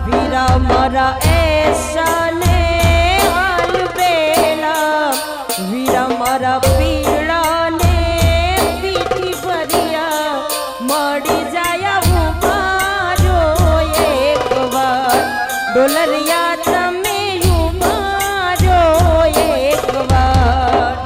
वीरा मारा ऐसा ने हाल बेला वीरा मारा पीड़ा ने पीठी भरिया मड़ी जाया हूँ मारो एक बार डोलरिया तमे हूँ मारो एक बार।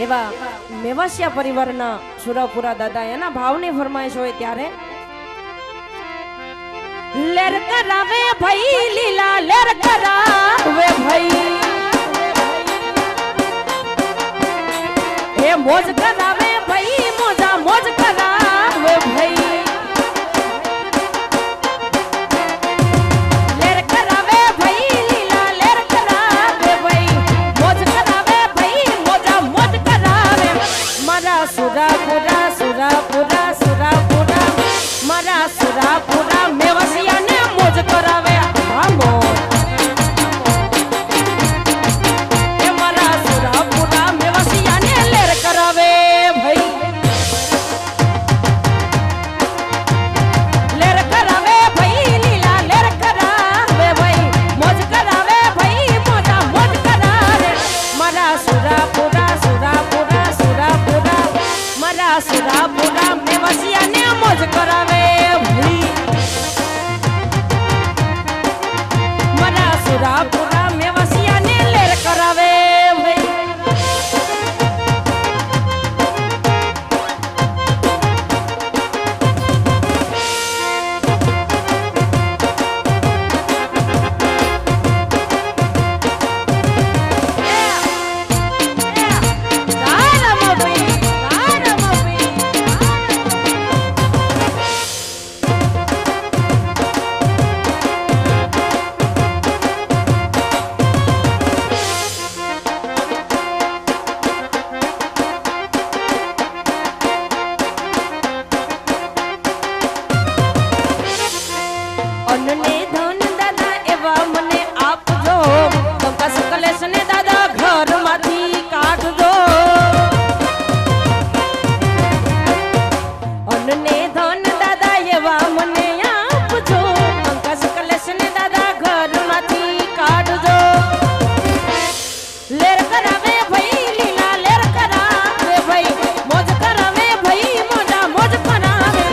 એવા મેવાસિયા પરિવારના સુરાપુરા દાદા એના ભાવની ફરમાઈશ હોય ત્યારે લેર કરાવે ભાઈ લીલા લેર કરાવે ભાઈ એ મોજ કરાવે ભાઈ મોજા મોજ કરાવે ભાઈ લેર કરાવે ભાઈ લીલા લેર કરાવે ભાઈ મોજ કરાવે ભાઈ મોજા મોજ કરાવે મારા સુરાપુરા સુરાપુરા સુરાપુરા મારા સુરાપુરા મેવાસિયાને મોજ કરાવે હા મોજ એ મારા સુરાપુરા મેવાસિયાને લેર કરાવે ભાઈ લેર કરાવે ભાઈ લીલા લેર કરાવે ભાઈ મોજ કરાવે ભાઈ મોજા મોજ કરાવે મારા સુરાપુરા સુરાપુરા સુરાપુરા મારા સુરાપુરા મેવાસિયાને મોજ કરાવે ભાઈ મારા સુરાપુરા મેવાસિયાને લેર કરાવે ભાઈ અનને ધન દાદા એવા મને આપજો કંકાસ કલેશને દાદા ઘરમાંથી કાઢજો અનને ધન દાદા એવા મને આપજો કંકાસ કલેશને દાદા ઘરમાંથી કાઢજો લેર કરાવે ભાઈ લીલા લેર કરાવે ભાઈ મોજ કરાવે ભાઈ મોજા મોજ કરાવે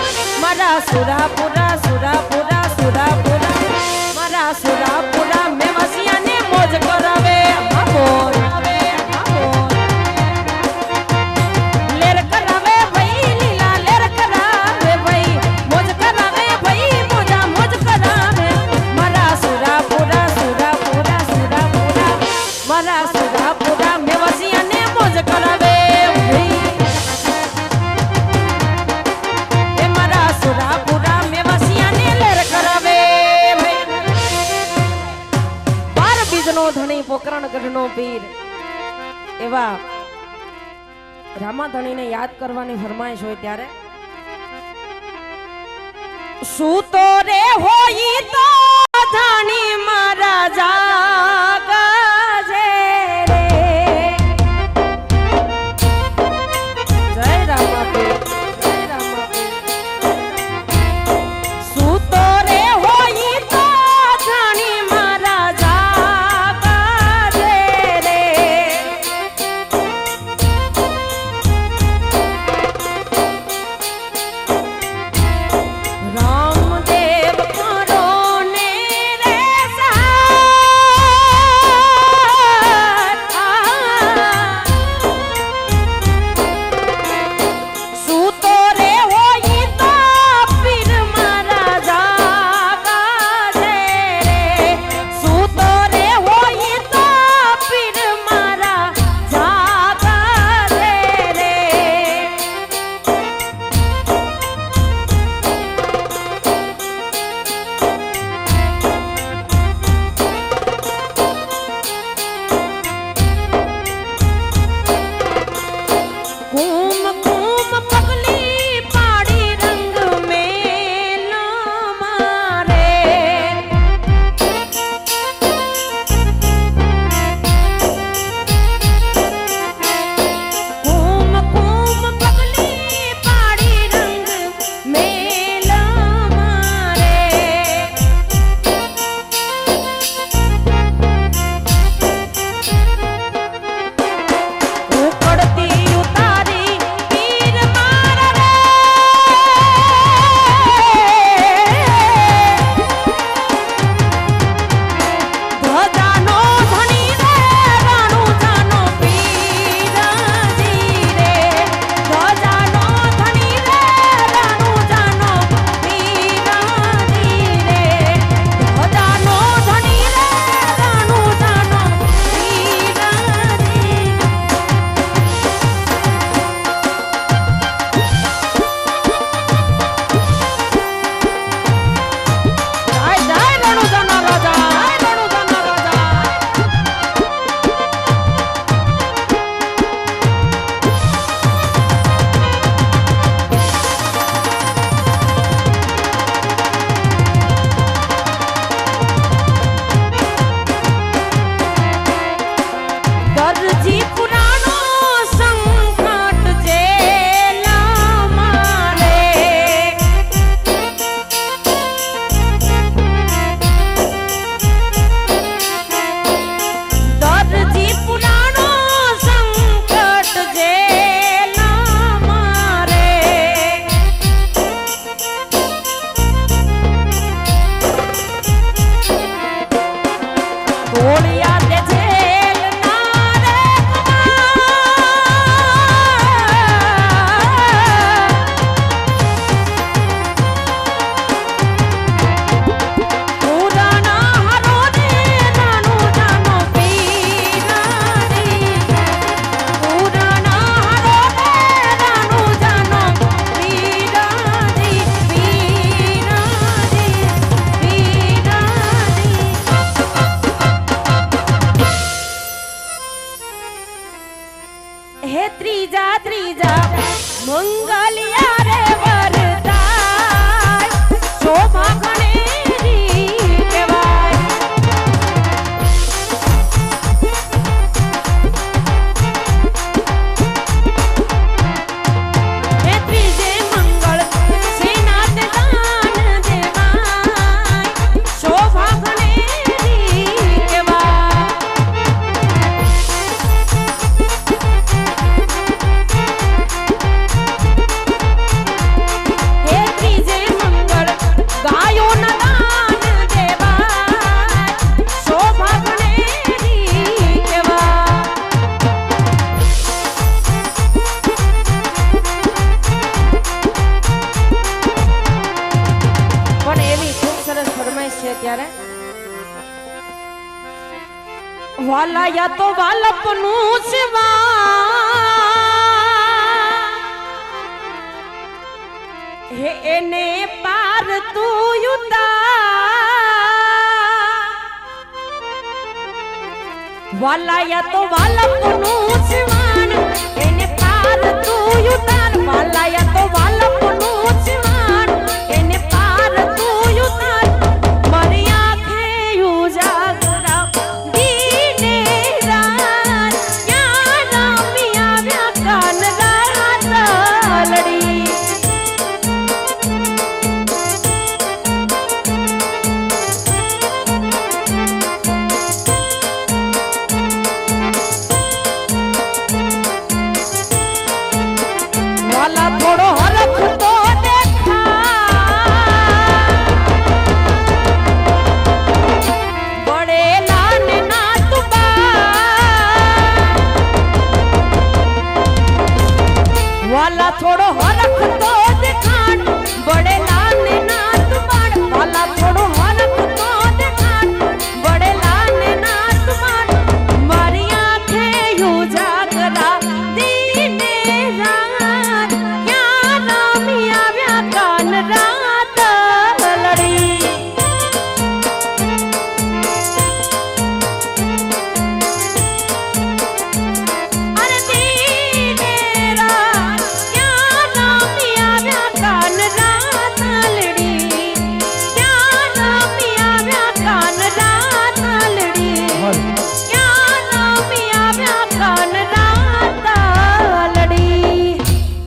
મારા સુરાપુરા સુરાપુરા સુરાપુરા મારા સુરાપુરા મેવાસિયાને મોજ કરાવે હા મોજ લેર કરાવે ભાઈ લીલા લેર કરાવે ભાઈ મોજ કરાવે ભાઈ મોજા મોજ કરાવે મારા સુરાપુરા સુરાપુરા સુરાપુરા મારા સુરાપુરા મેવાસિયાને મોજ કરાવે ભાઈ એ મારા સુરાપુરા મેવાસિયાને લેર કરાવે ભાઈ બાર બીજનો ધણી પોકરણગઢનો પીર એવા રામાધણીને યાદ કરવાની ફરમાઈશ હોય ત્યારે શું તો રે હોય તો ધણી મારા જાગજે રે જય રામાપીર જય રામાપીર શું તો રે હોય તો ધણી મારા જાગજે રે રામદેવ કરો ને રે સા ત્રીજા ત્રીજા મંગલિયા રે વરદાય શોભા ગણેરી કહેવાય હે ત્રીજે મંગળ શ્રીનાથ દાન દેવાય શોભા ગણેરી કહેવાય હે ત્રીજે મંગળ ગાયોના દાન દેવાય શોભા ગણેરી કહેવાય પણ એવી ખૂબ સરસ ફરમાઈશ છે ત્યારે વાલાયા તો વાલપનું સિવા હે એને પાર તું ઉતાર વાલાયા તો વાલપનું સિવાન એને પાર તું ઉતાર વાલાયા તો વાલપનું સિવાન એને પાર તું ઉતાર મારી આંખે ઉજાગરા દીને રાત યા રામી આવ્યા કાન રાત લડી વાલા થોડો હરખ તો દેખા બડેલા ને નાત વાલા થોડો હરખ તો